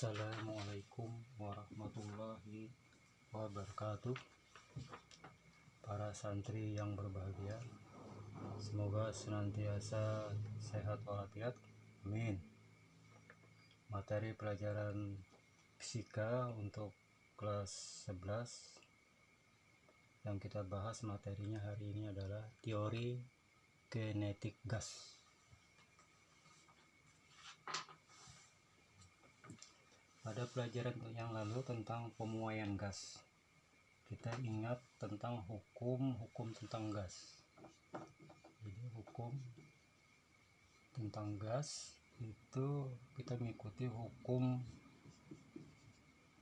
Assalamualaikum warahmatullahi wabarakatuh. Para santri yang berbahagia, semoga senantiasa sehat walafiat, amin. Materi pelajaran fisika untuk kelas 11 yang kita bahas materinya hari ini adalah teori kinetik gas. Pada pelajaran yang lalu tentang pemuaian gas, kita ingat tentang hukum tentang gas. Jadi hukum tentang gas itu kita mengikuti hukum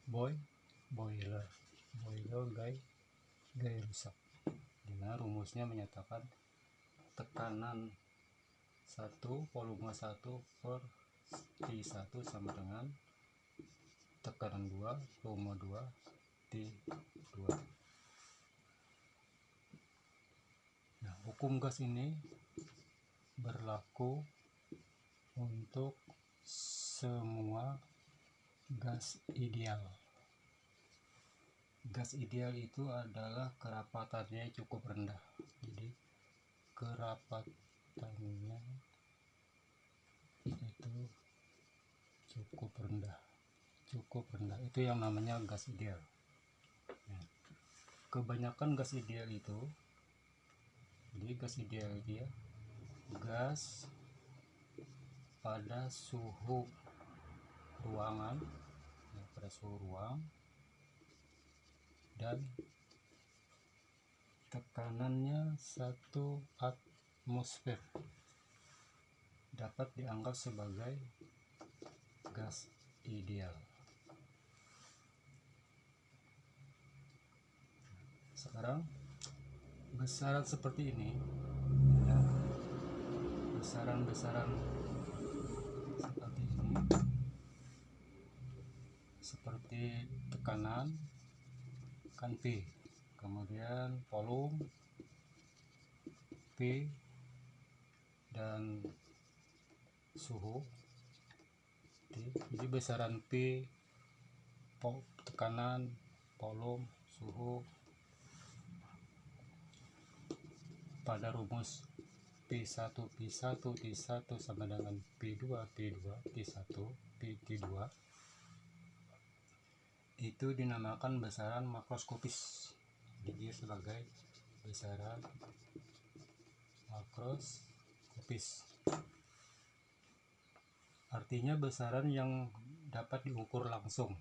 Boyle gaya rusak, dimana rumusnya menyatakan tekanan 1 volume 1 per T1 sama dengan tekanan 2 volume 2 T2. Nah, hukum gas ini berlaku untuk semua gas ideal. Gas ideal itu adalah kerapatannya cukup rendah. Jadi kerapatannya itu cukup rendah, itu yang namanya gas ideal. Nah, kebanyakan gas ideal itu, jadi gas ideal dia gas pada suhu ruangan, pada suhu ruang dan tekanannya 1 atmosfer dapat dianggap sebagai gas ideal. Sekarang besaran seperti ini, ya, besaran-besaran seperti ini, seperti tekanan kan P, kemudian volume P, dan suhu T. Jadi besaran P, tekanan, volume, suhu pada rumus P1 T1 sama dengan P2 T1 T2 itu dinamakan besaran makroskopis. Jadi dia sebagai besaran makroskopis, artinya besaran yang dapat diukur langsung.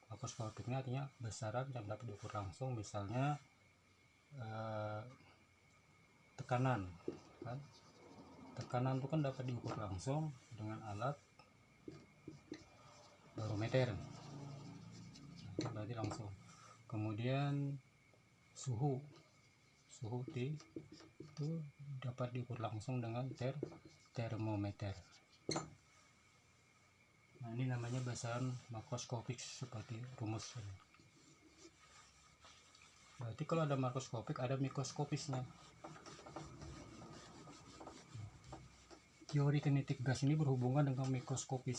Makroskopiknya artinya besaran yang dapat diukur langsung, misalnya tekanan kan, tekanan itu kan dapat diukur langsung dengan alat barometer. Nah, itu berarti langsung. Kemudian suhu T itu dapat diukur langsung dengan termometer. Nah, ini namanya besaran makroskopik seperti rumus ini. Berarti kalau ada makroskopik ada mikroskopisnya. Teori kinetik gas ini berhubungan dengan mikroskopik.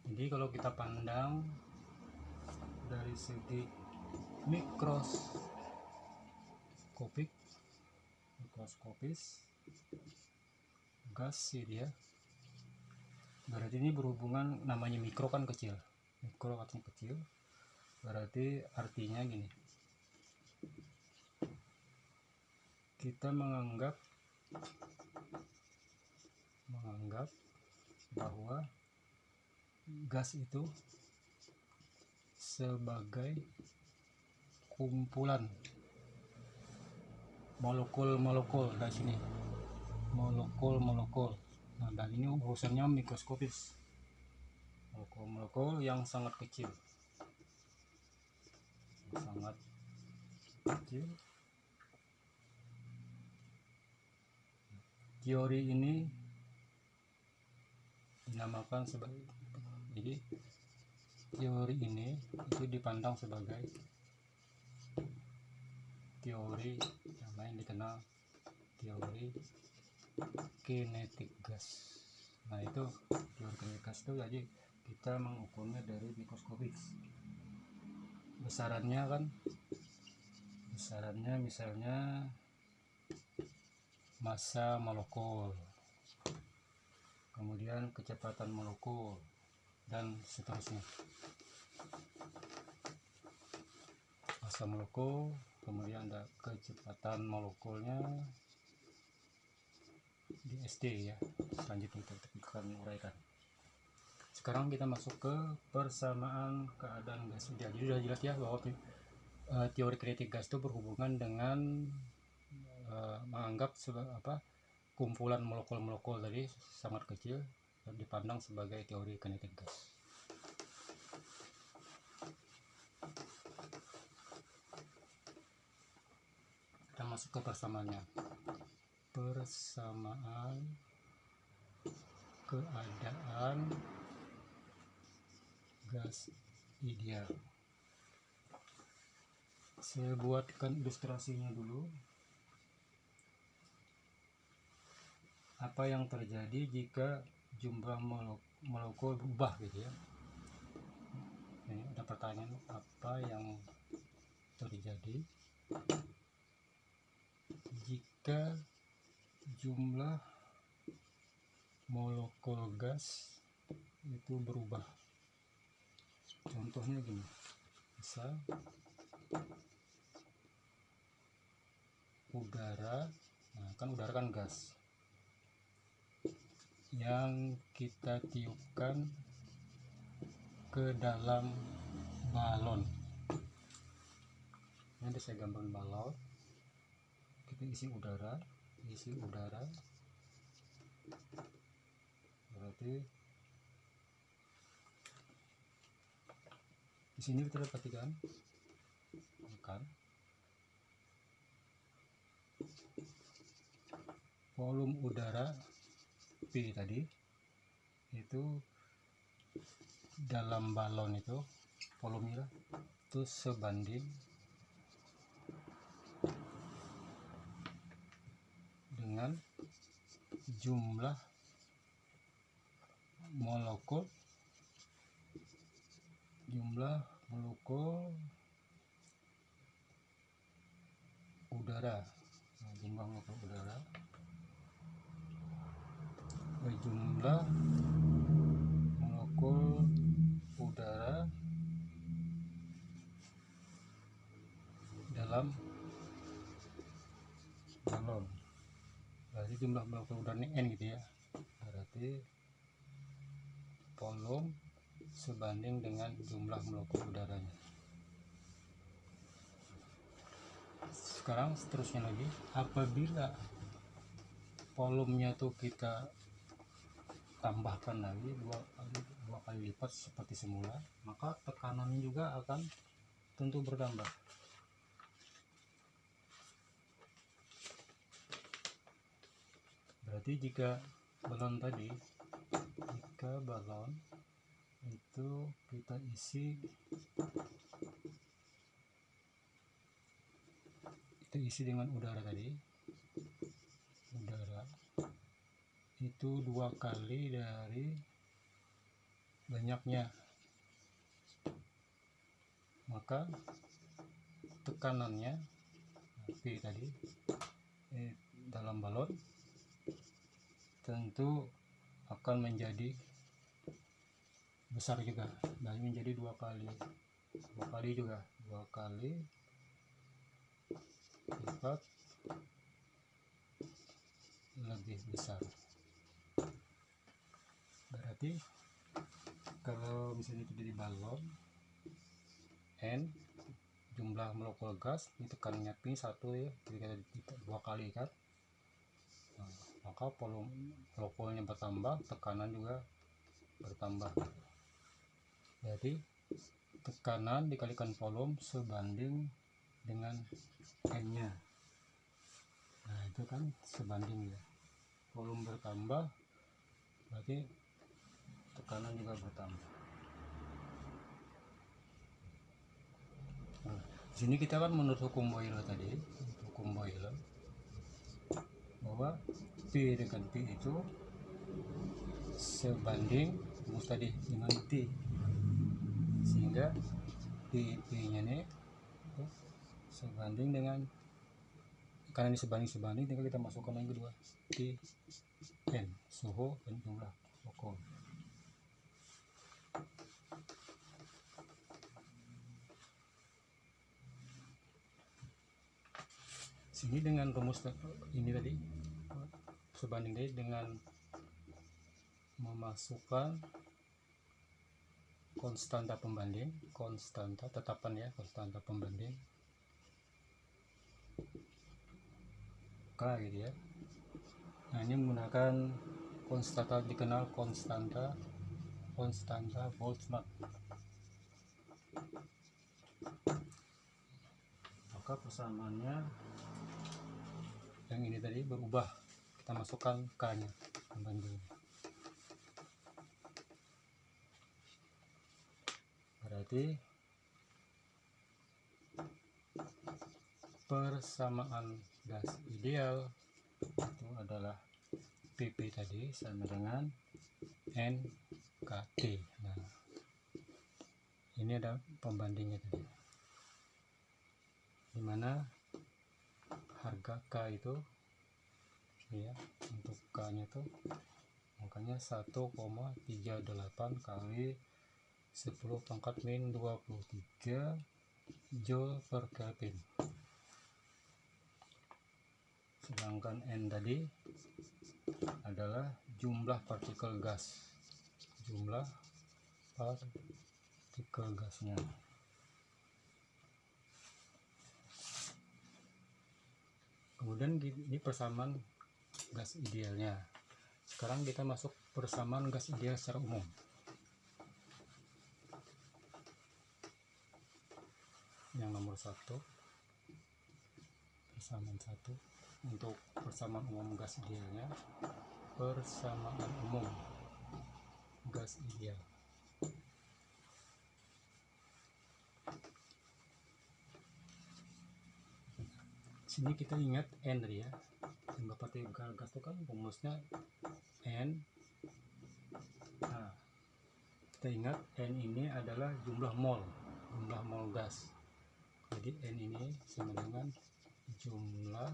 Jadi kalau kita pandang dari segi mikroskopis gas sih dia, berarti ini berhubungan, namanya mikro kan kecil, berarti artinya gini, kita menganggap bahwa gas itu sebagai kumpulan molekul dari sini, molekul. Nah, dan ini urusannya mikroskopis, molekul yang sangat kecil, Teori ini dinamakan sebagai, jadi teori ini itu dipandang sebagai teori yang lain dikenal teori kinetik gas. Nah itu teori kinetik gas itu jadi kita mengukurnya dari mikroskopik. Besarannya misalnya massa molekul, kemudian kecepatan molekul, dan seterusnya. Massa molekul, kemudian ada kecepatan molekulnya di SD ya. Selanjutnya kita akan uraikan. Sekarang kita masuk ke persamaan keadaan gas. Jadi sudah jelas ya bahwa teori kinetik gas itu berhubungan dengan menganggap kumpulan molekul-molekul tadi sangat kecil dan dipandang sebagai teori kinetik gas. Kita masuk ke persamaannya. Persamaan keadaan gas ideal. Saya buatkan ilustrasinya dulu. Apa yang terjadi jika jumlah molekul berubah gitu ya. Ini ada pertanyaan, apa yang terjadi jika jumlah molekul gas itu berubah? Contohnya gini, misal udara, nah kan udara kan gas yang kita tiupkan ke dalam balon. Nanti saya gambarkan balon, kita isi udara, berarti di sini kita perhatikan kan volume udara P tadi itu dalam balon itu volumenya itu sebanding dengan jumlah molekul udara. Nah, jumlah molekul udara jumlah molekul udara dalam balon. Berarti jumlah molekul udara ini N gitu ya. Berarti volume sebanding dengan jumlah molekul udaranya. Sekarang seterusnya lagi, apabila volumenya tuh kita tambahkan lagi dua kali lipat seperti semula, maka tekanannya juga akan tentu bertambah. Berarti jika balon itu kita isi dengan udara tadi, itu 2 kali dari banyaknya, maka tekanannya P tadi dalam balon tentu akan menjadi besar juga, dan menjadi 2 kali lipat lebih besar. Berarti kalau misalnya itu di balon N, jumlah molekul gas ini tekanannya P 1 ya, ketika 2 kali kan, nah, maka volume molekulnya bertambah, tekanan juga bertambah. Jadi tekanan dikalikan volume sebanding dengan N nya. Nah itu kan sebanding ya, volume bertambah berarti tekanan juga bertambah. Nah, sini kita kan menurut hukum Boyle tadi, bahwa P dengan P itu sebanding rumus tadi dengan T, sehingga PP nya ini sebanding dengan, karena ini sebanding tinggal kita masukkan yang kedua T N, suhu dan jumlah pokok. Sini dengan rumus ini tadi sebanding tadi dengan memasukkan konstanta pembanding, konstanta tetapan ya, konstanta pembanding K gitu ya. Nah, ini menggunakan konstanta dikenal konstanta Boltzmann. Maka persamaannya yang ini tadi berubah, kita masukkan K nya pembanding. Berarti persamaan gas ideal itu adalah PP tadi sama dengan NKT. Nah, ini ada pembandingnya tadi, dimana harga K itu ya, untuk K nya itu angkanya 1,38 kali 10 pangkat min 23 Joule per Kelvin. Sedangkan N tadi adalah jumlah partikel gas, jumlah partikel gasnya. Kemudian ini persamaan gas idealnya. Sekarang kita masuk persamaan gas ideal secara umum. Yang nomor 1, persamaan 1 untuk persamaan umum gas idealnya, persamaan umum gas ideal. Sini kita ingat N tadi ya, jumlah partikel gas itu kan rumusnya N. Nah, kita ingat N ini adalah jumlah mol gas. Jadi N ini sama dengan jumlah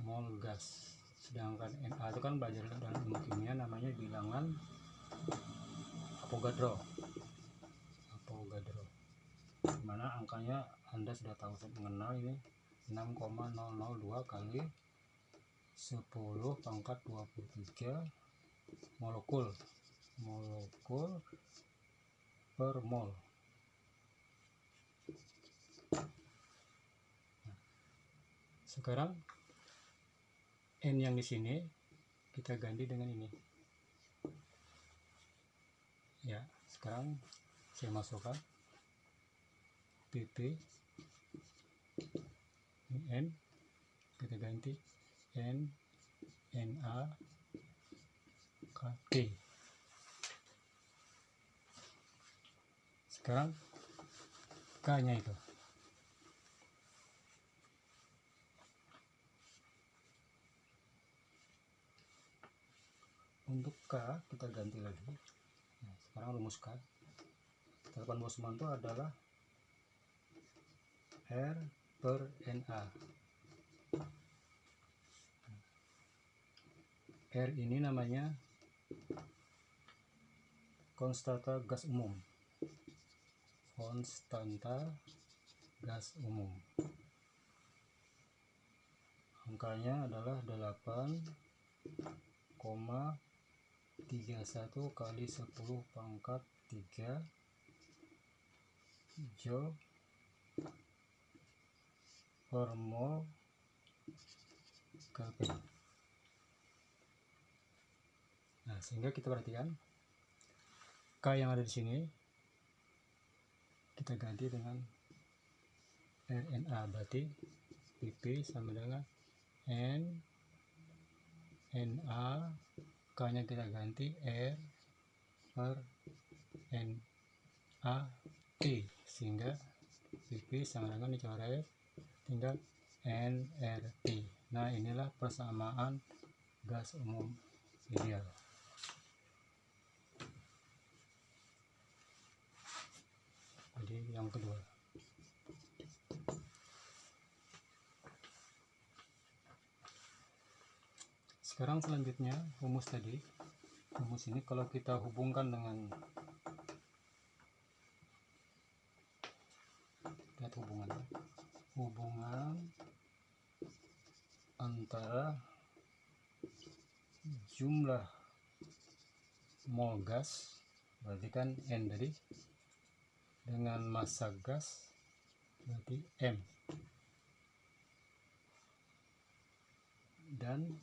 mol gas. Sedangkan Na itu kan belajar dalam ilmu kimia namanya bilangan Avogadro. Dimana angkanya Anda sudah tahu, saya mengenal ini 6,002 kali 10 pangkat 23 molekul per mol. Sekarang N yang di sini kita ganti dengan ini ya. Sekarang saya masukkan PP N, kita ganti N Na KT. Sekarang K nya itu untuk K kita ganti lagi. Nah, sekarang rumus K tetapan Boltzmann itu adalah R per Na. R ini namanya konstanta gas umum, angkanya adalah 8,31 kali 10 pangkat 3 Joule per mol Kelvin. Nah, sehingga kita perhatikan K yang ada di sini kita ganti dengan RNA, berarti PP sama dengan Na, K nya kita ganti R per Na T, sehingga PP sama dengan dicoret tinggal nRT. Nah, inilah persamaan gas umum ideal. Jadi yang kedua. Sekarang selanjutnya rumus tadi. Rumus ini kalau kita hubungkan dengan, lihat hubungan antara jumlah mol gas, berarti kan N tadi, dengan massa gas, berarti M, dan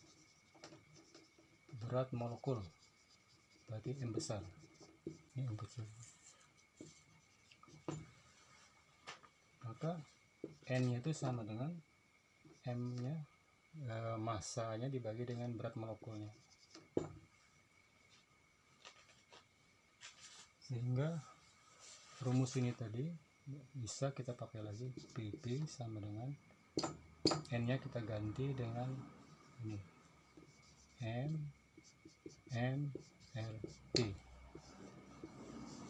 berat molekul, berarti M besar. Ini M kecil. Maka N nya itu sama dengan M nya, massanya dibagi dengan berat molekulnya, sehingga rumus ini tadi bisa kita pakai lagi. PP sama dengan N nya kita ganti dengan ini, MRT.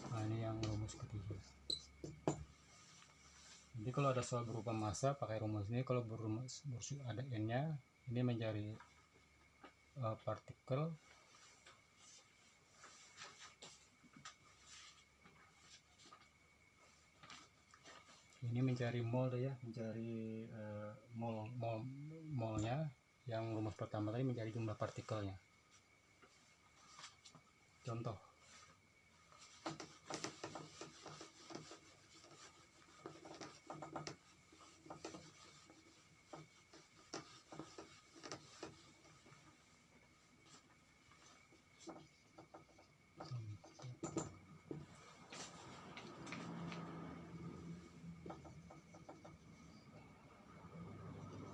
Nah, ini yang rumus ketiga. Jadi kalau ada soal berupa massa pakai rumus ini. Kalau berumus ada N nya, ini mencari partikel, ini mencari mol ya, mencari molnya. Yang rumus pertama tadi mencari jumlah partikelnya. Contoh,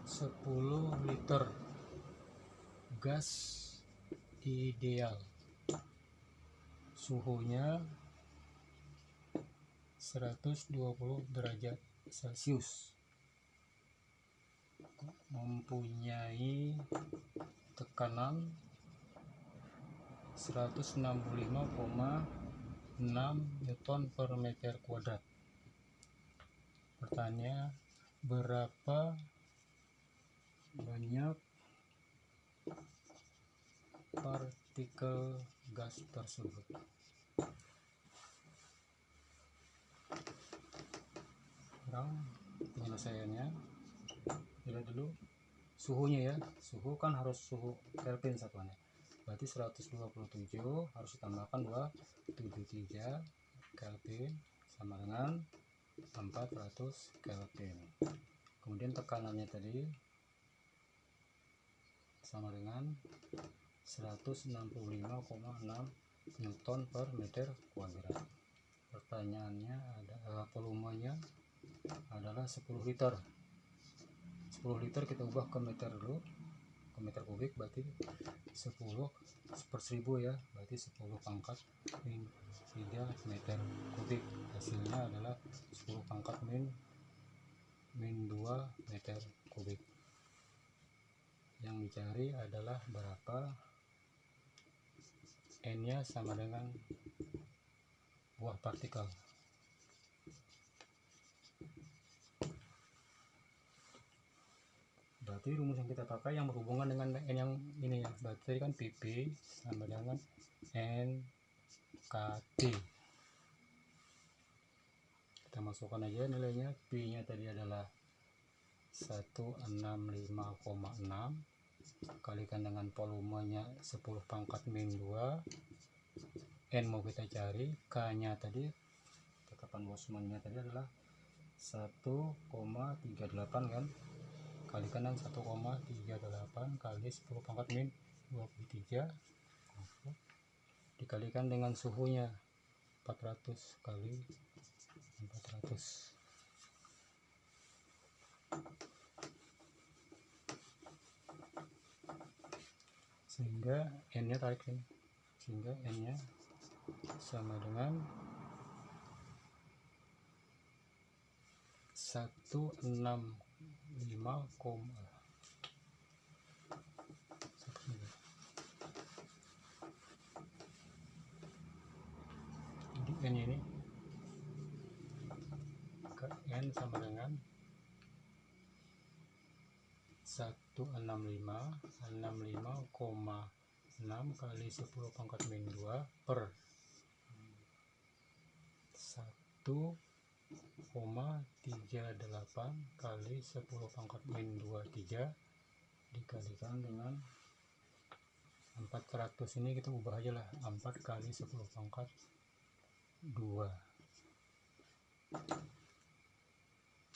sepuluh liter gas ideal, suhunya 120 derajat Celcius, mempunyai tekanan 165,6 Newton per meter kuadrat. Pertanyaannya, berapa banyak partikel gas tersebut? Sekarang penyelesaiannya, lihat dulu suhunya ya. Suhu kan harus suhu Kelvin satuannya, berarti 127 harus ditambahkan 273 Kelvin sama dengan 400 Kelvin. Kemudian tekanannya tadi sama dengan 165,6 Newton per meter kuadrat. Pertanyaannya ada volumenya adalah 10 liter. 10 liter kita ubah ke meter dulu, ke meter kubik, berarti 10 per 1000 ya, berarti 10 pangkat min 3 meter kubik. Hasilnya adalah 10 pangkat min 2 meter kubik. Yang dicari adalah berapa N nya sama dengan buah partikel. Berarti rumus yang kita pakai yang berhubungan dengan N yang ini ya, berarti kan PP sama dengan NKT. Kita masukkan aja nilainya. P nya tadi adalah 165,6 kalikan dengan volumenya 10 pangkat min 2. N mau kita cari, K nya tadi, tetapan Boltzmann-nya tadi adalah 1,38 kan, kalikan dengan 1,38 kali 10 pangkat min 23 dikalikan dengan suhunya 400 kali 400. Sehingga N nya tarik ini, sehingga N nya sama dengan 165,6 Jadi N ini ke N sama dengan 165,6 kali 10 pangkat min 2 per 1,38 kali 10 pangkat min 23 dikalikan dengan 400. Ini kita ubah aja lah, 4 kali 10 pangkat 2.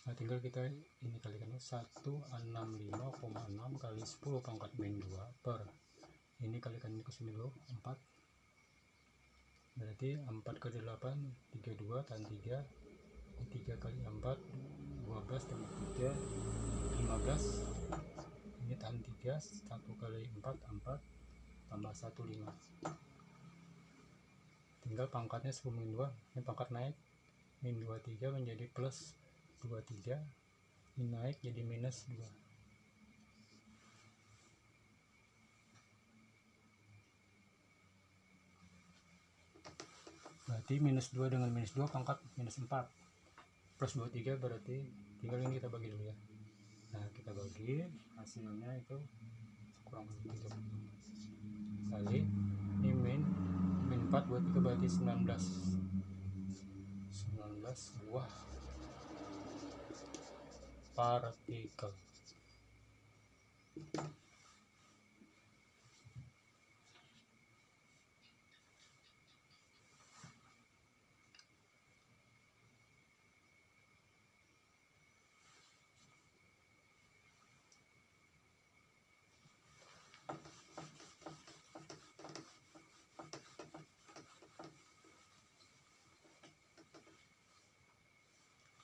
Nah, tinggal kita ini kalikan 165,6 kali 10 pangkat min 2 per ini kalikan ini ke sini dulu 4, berarti 4 kali 8 32 tan 3, 3 kali 4 12 tambah 3 15, ini tan 3, 1 kali 4 4 tambah 1 5. Tinggal pangkatnya 10 min 2, ini pangkat naik min 23 menjadi plus 23, ini naik jadi minus 2. Berarti minus 2 dengan minus 2 pangkat minus 4, plus 23 berarti tinggal ini kita bagi dulu ya. Nah, kita bagi hasilnya itu kurang lebih 30 kali ini min 4 buat 3 berarti 19 buah partikel.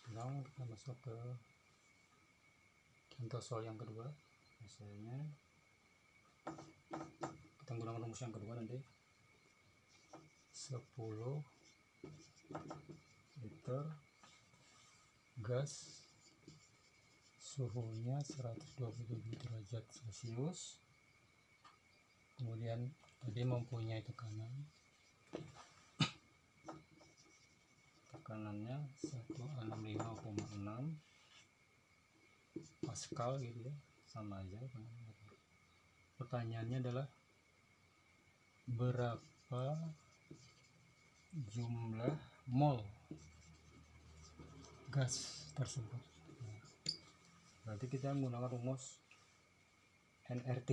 Sekarang kita masuk ke contoh soal yang kedua. Misalnya kita menggunakan rumus yang kedua nanti 10 liter gas suhunya 127 derajat Celcius, kemudian tadi mempunyai tekanannya 165,6 Pascal gitu ya, sama aja. Pertanyaannya adalah berapa jumlah mol gas tersebut. Nah, berarti kita menggunakan rumus nRT.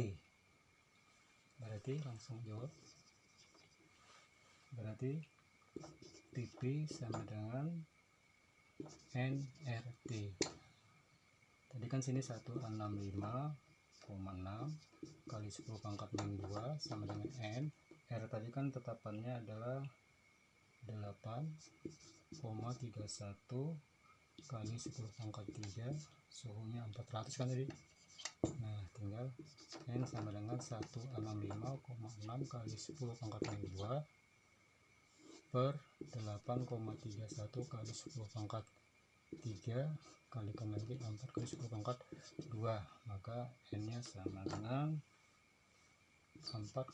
Berarti langsung jawab. Berarti PP sama dengan nRT. Tadi kan sini 165,6 kali 10 pangkat min 2 sama dengan N. R tadi kan tetapannya adalah 8,31 kali 10 pangkat 3, suhunya 400 kan tadi. Nah, tinggal N sama dengan 165,6 kali 10 pangkat min 2 per 8,31 kali 10 pangkat 3 kalikan lagi 4 kali 10 pangkat 2, maka N nya sama dengan 4,9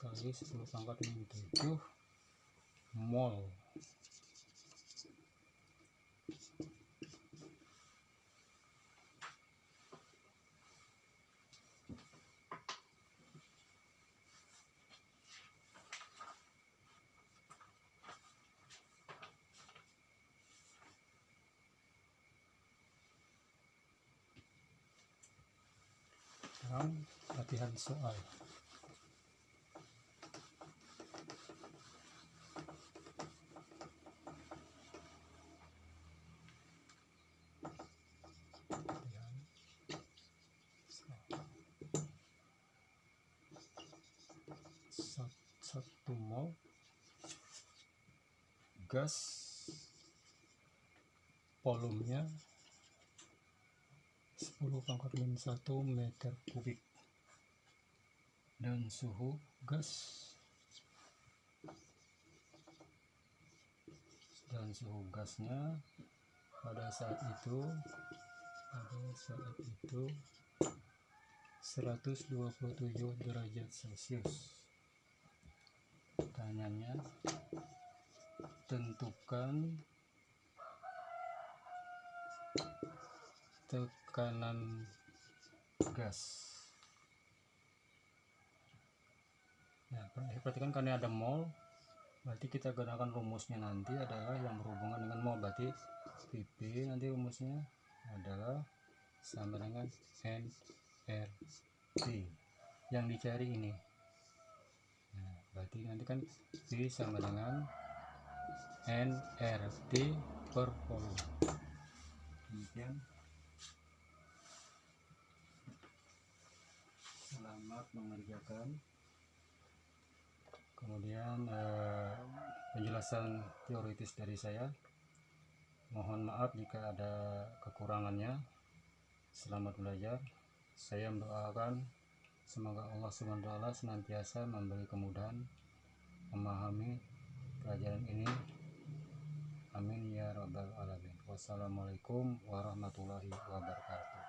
kali 10 pangkat min 7 mol. Sekarang latihan soal. Satu mol gas volumenya 10 pangkat min 1 meter kubik dan suhu gasnya pada saat itu 127 derajat Celcius. Pertanyaannya, tentukan tekanan gas. Nah, perhatikan karena ada mol, berarti kita gunakan rumusnya nanti adalah yang berhubungan dengan mol. Berarti PP nanti rumusnya adalah sama dengan nRT yang dicari ini. Nah, berarti nanti kan P sama dengan nRT per volume. Demikian. Selamat mengerjakan. Kemudian penjelasan teoritis dari saya. Mohon maaf jika ada kekurangannya. Selamat belajar. Saya mendoakan semoga Allah SWT senantiasa memberi kemudahan memahami pelajaran ini. Amin ya rabbal alamin. Wassalamualaikum warahmatullahi wabarakatuh.